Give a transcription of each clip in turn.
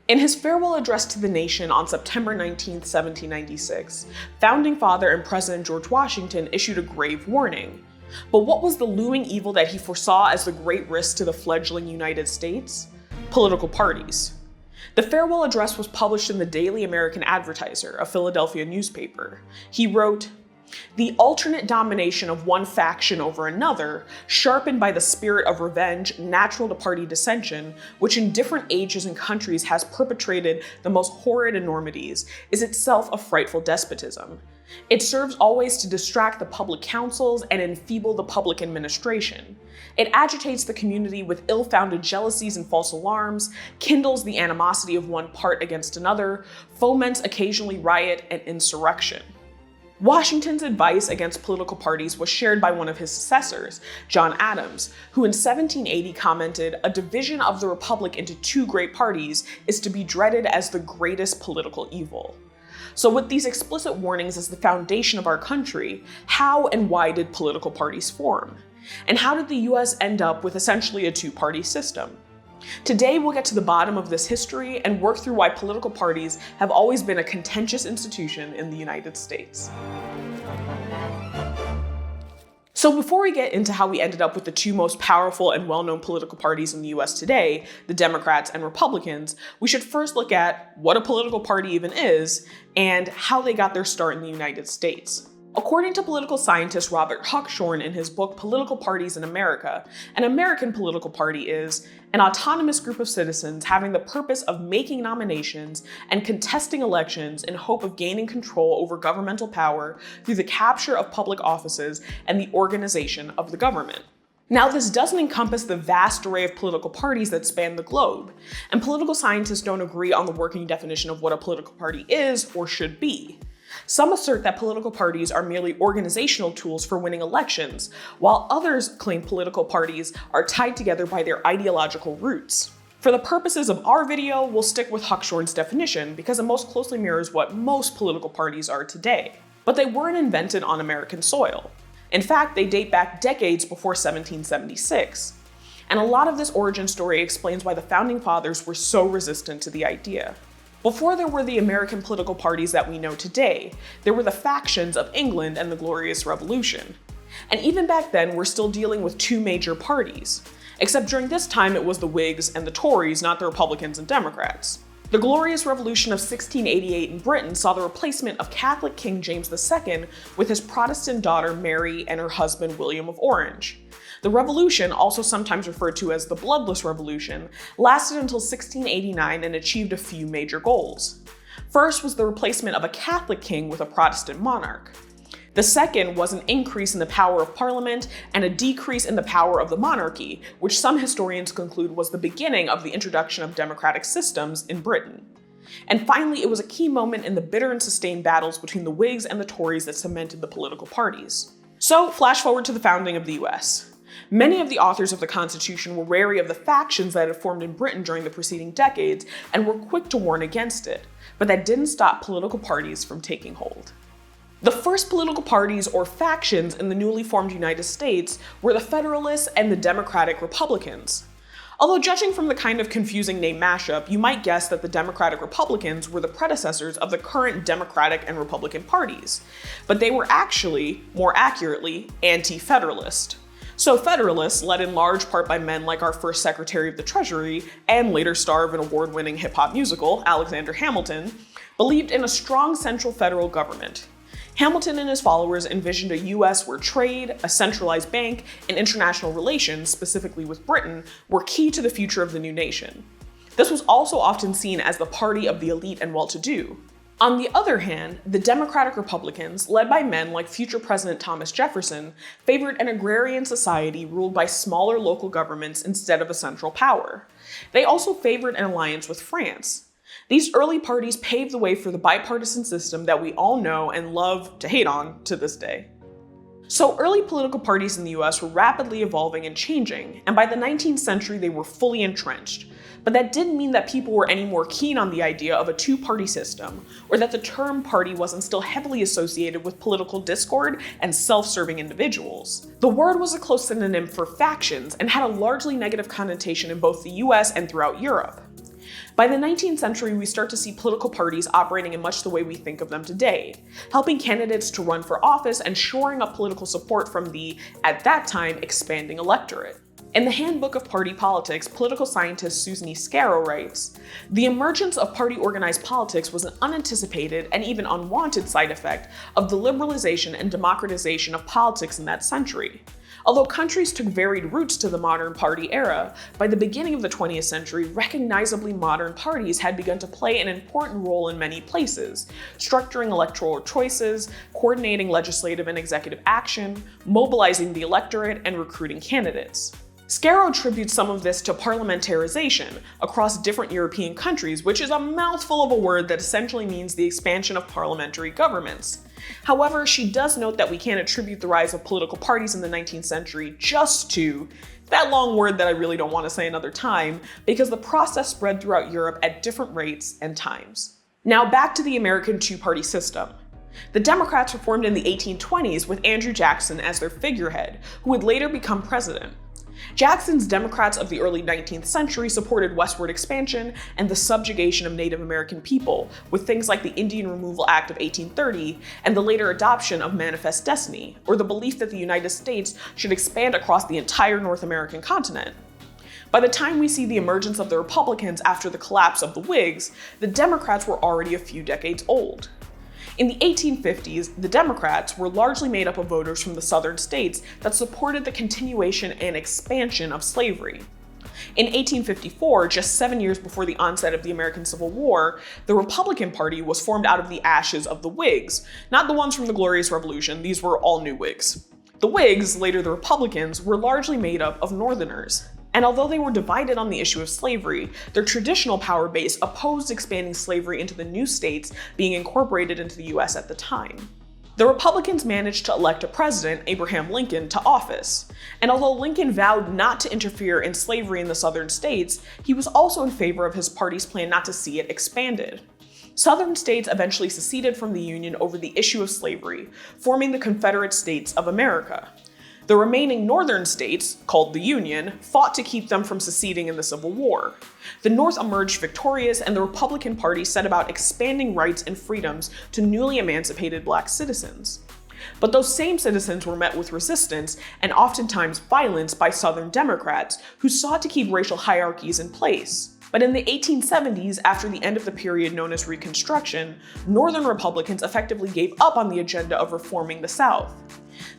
In his farewell address to the nation on September 19, 1796, founding father and President George Washington issued a grave warning. But what was the looming evil that he foresaw as the great risk to the fledgling United States? Political parties. The farewell address was published in the Daily American Advertiser, a Philadelphia newspaper. He wrote, "The alternate domination of one faction over another, sharpened by the spirit of revenge natural to party dissension, which in different ages and countries has perpetrated the most horrid enormities, is itself a frightful despotism. It serves always to distract the public councils and enfeeble the public administration. It agitates the community with ill-founded jealousies and false alarms, kindles the animosity of one part against another, foments occasionally riot and insurrection." Washington's advice against political parties was shared by one of his successors, John Adams, who in 1780 commented, "A division of the republic into two great parties is to be dreaded as the greatest political evil." So with these explicit warnings as the foundation of our country, how and why did political parties form? And how did the US end up with essentially a two-party system? Today, we'll get to the bottom of this history and work through why political parties have always been a contentious institution in the United States. So before we get into how we ended up with the two most powerful and well-known political parties in the US today, the Democrats and Republicans, we should first look at what a political party even is and how they got their start in the United States. According to political scientist Robert Huckshorn in his book Political Parties in America, an American political party is an autonomous group of citizens having the purpose of making nominations and contesting elections in hope of gaining control over governmental power through the capture of public offices and the organization of the government. Now, this doesn't encompass the vast array of political parties that span the globe, and political scientists don't agree on the working definition of what a political party is or should be. Some assert that political parties are merely organizational tools for winning elections, while others claim political parties are tied together by their ideological roots. For the purposes of our video, we'll stick with Huckshorn's definition because it most closely mirrors what most political parties are today. But they weren't invented on American soil. In fact, they date back decades before 1776. And a lot of this origin story explains why the founding fathers were so resistant to the idea. Before there were the American political parties that we know today, there were the factions of England and the Glorious Revolution. And even back then, we're still dealing with two major parties. Except during this time, it was the Whigs and the Tories, not the Republicans and Democrats. The Glorious Revolution of 1688 in Britain saw the replacement of Catholic King James II with his Protestant daughter Mary and her husband William of Orange. The revolution, also sometimes referred to as the Bloodless Revolution, lasted until 1689 and achieved a few major goals. First was the replacement of a Catholic king with a Protestant monarch. The second was an increase in the power of Parliament and a decrease in the power of the monarchy, which some historians conclude was the beginning of the introduction of democratic systems in Britain. And finally, it was a key moment in the bitter and sustained battles between the Whigs and the Tories that cemented the political parties. So, flash forward to the founding of the US. Many of the authors of the Constitution were wary of the factions that had formed in Britain during the preceding decades and were quick to warn against it, but that didn't stop political parties from taking hold. The first political parties or factions in the newly formed United States were the Federalists and the Democratic-Republicans. Although judging from the kind of confusing name mashup, you might guess that the Democratic-Republicans were the predecessors of the current Democratic and Republican parties, but they were actually, more accurately, anti-Federalist. So Federalists, led in large part by men like our first Secretary of the Treasury and later star of an award-winning hip-hop musical, Alexander Hamilton, believed in a strong central federal government. Hamilton and his followers envisioned a US where trade, a centralized bank, and international relations, specifically with Britain, were key to the future of the new nation. This was also often seen as the party of the elite and well-to-do. On the other hand, the Democratic Republicans, led by men like future President Thomas Jefferson, favored an agrarian society ruled by smaller local governments instead of a central power. They also favored an alliance with France. These early parties paved the way for the bipartisan system that we all know and love to hate on to this day. So early political parties in the US were rapidly evolving and changing, and by the 19th century they were fully entrenched. But that didn't mean that people were any more keen on the idea of a two-party system, or that the term party wasn't still heavily associated with political discord and self-serving individuals. The word was a close synonym for factions and had a largely negative connotation in both the US and throughout Europe. By the 19th century, we start to see political parties operating in much the way we think of them today, helping candidates to run for office and shoring up political support from the, at that time, expanding electorate. In the Handbook of Party Politics, political scientist Susan E. Scarrow writes, "The emergence of party-organized politics was an unanticipated and even unwanted side effect of the liberalization and democratization of politics in that century. Although countries took varied routes to the modern party era, by the beginning of the 20th century, recognizably modern parties had begun to play an important role in many places, structuring electoral choices, coordinating legislative and executive action, mobilizing the electorate, and recruiting candidates." Scarrow attributes some of this to parliamentarization across different European countries, which is a mouthful of a word that essentially means the expansion of parliamentary governments. However, she does note that we can't attribute the rise of political parties in the 19th century just to that long word that I really don't want to say another time, because the process spread throughout Europe at different rates and times. Now back to the American two-party system. The Democrats were formed in the 1820s with Andrew Jackson as their figurehead, who would later become president. Jackson's Democrats of the early 19th century supported westward expansion and the subjugation of Native American people, with things like the Indian Removal Act of 1830 and the later adoption of Manifest Destiny, or the belief that the United States should expand across the entire North American continent. By the time we see the emergence of the Republicans after the collapse of the Whigs, the Democrats were already a few decades old. In the 1850s, the Democrats were largely made up of voters from the southern states that supported the continuation and expansion of slavery. In 1854, just 7 years before the onset of the American Civil War, the Republican Party was formed out of the ashes of the Whigs, not the ones from the Glorious Revolution. These were all new Whigs. The Whigs, later the Republicans, were largely made up of Northerners. And although they were divided on the issue of slavery, their traditional power base opposed expanding slavery into the new states being incorporated into the US at the time. The Republicans managed to elect a president, Abraham Lincoln, to office. And although Lincoln vowed not to interfere in slavery in the southern states, he was also in favor of his party's plan not to see it expanded. Southern states eventually seceded from the Union over the issue of slavery, forming the Confederate States of America. The remaining northern states, called the Union, fought to keep them from seceding in the Civil War. The North emerged victorious, and the Republican Party set about expanding rights and freedoms to newly emancipated Black citizens. But those same citizens were met with resistance and oftentimes violence by Southern Democrats, who sought to keep racial hierarchies in place. But in the 1870s, after the end of the period known as Reconstruction, Northern Republicans effectively gave up on the agenda of reforming the South.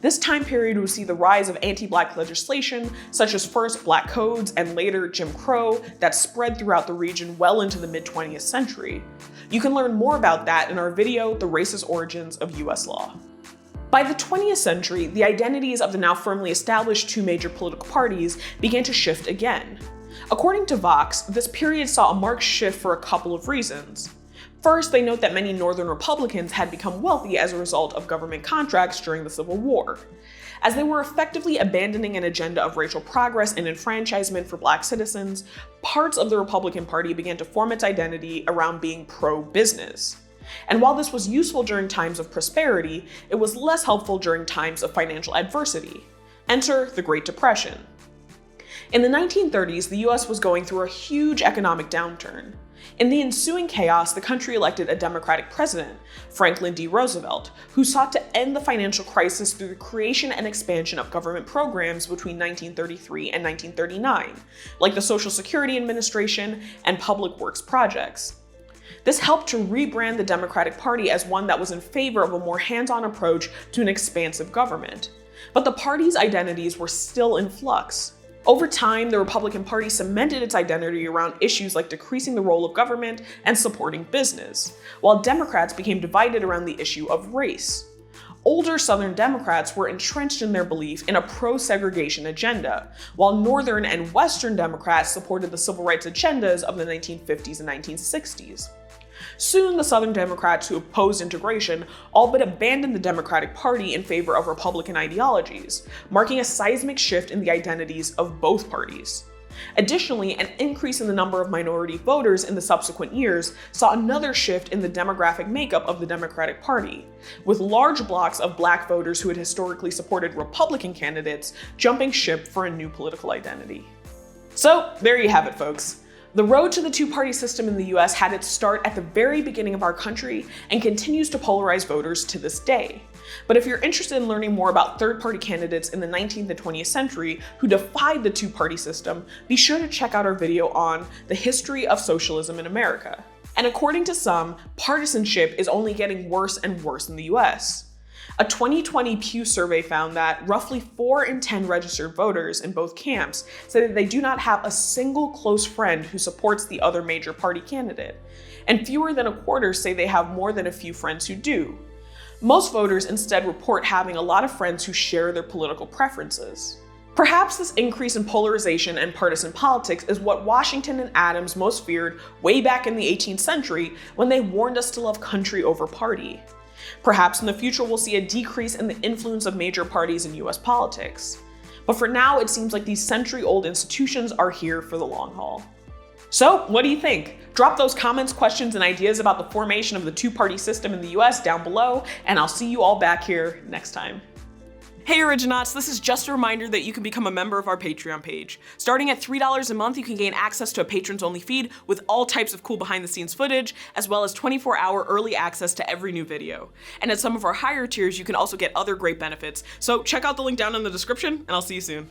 This time period would see the rise of anti-Black legislation, such as first Black codes and later Jim Crow, that spread throughout the region well into the mid-20th century. You can learn more about that in our video, The Racist Origins of US Law. By the 20th century, the identities of the now firmly established two major political parties began to shift again. According to Vox, this period saw a marked shift for a couple of reasons. First, they note that many Northern Republicans had become wealthy as a result of government contracts during the Civil War. As they were effectively abandoning an agenda of racial progress and enfranchisement for Black citizens, parts of the Republican Party began to form its identity around being pro-business. And while this was useful during times of prosperity, it was less helpful during times of financial adversity. Enter the Great Depression. In the 1930s, the US was going through a huge economic downturn. In the ensuing chaos, the country elected a Democratic president, Franklin D. Roosevelt, who sought to end the financial crisis through the creation and expansion of government programs between 1933 and 1939, like the Social Security Administration and public works projects. This helped to rebrand the Democratic Party as one that was in favor of a more hands-on approach to an expansive government. But the party's identities were still in flux. Over time, the Republican Party cemented its identity around issues like decreasing the role of government and supporting business, while Democrats became divided around the issue of race. Older Southern Democrats were entrenched in their belief in a pro-segregation agenda, while Northern and Western Democrats supported the civil rights agendas of the 1950s and 1960s. Soon, the Southern Democrats who opposed integration all but abandoned the Democratic Party in favor of Republican ideologies, marking a seismic shift in the identities of both parties. Additionally, an increase in the number of minority voters in the subsequent years saw another shift in the demographic makeup of the Democratic Party, with large blocks of Black voters who had historically supported Republican candidates jumping ship for a new political identity. So there you have it, folks. The road to the two-party system in the US had its start at the very beginning of our country and continues to polarize voters to this day. But if you're interested in learning more about third-party candidates in the 19th and 20th century who defied the two-party system, be sure to check out our video on the history of socialism in America. And according to some, partisanship is only getting worse and worse in the US. A 2020 Pew survey found that roughly 4 in 10 registered voters in both camps say that they do not have a single close friend who supports the other major party candidate, and fewer than a quarter say they have more than a few friends who do. Most voters instead report having a lot of friends who share their political preferences. Perhaps this increase in polarization and partisan politics is what Washington and Adams most feared way back in the 18th century when they warned us to love country over party. Perhaps in the future we'll see a decrease in the influence of major parties in US politics. But for now, it seems like these century-old institutions are here for the long haul. So, what do you think? Drop those comments, questions, and ideas about the formation of the two-party system in the US down below, and I'll see you all back here next time. Hey Originauts, this is just a reminder that you can become a member of our Patreon page. Starting at $3 a month, you can gain access to a patrons-only feed with all types of cool behind-the-scenes footage, as well as 24-hour early access to every new video. And at some of our higher tiers, you can also get other great benefits. So check out the link down in the description, and I'll see you soon.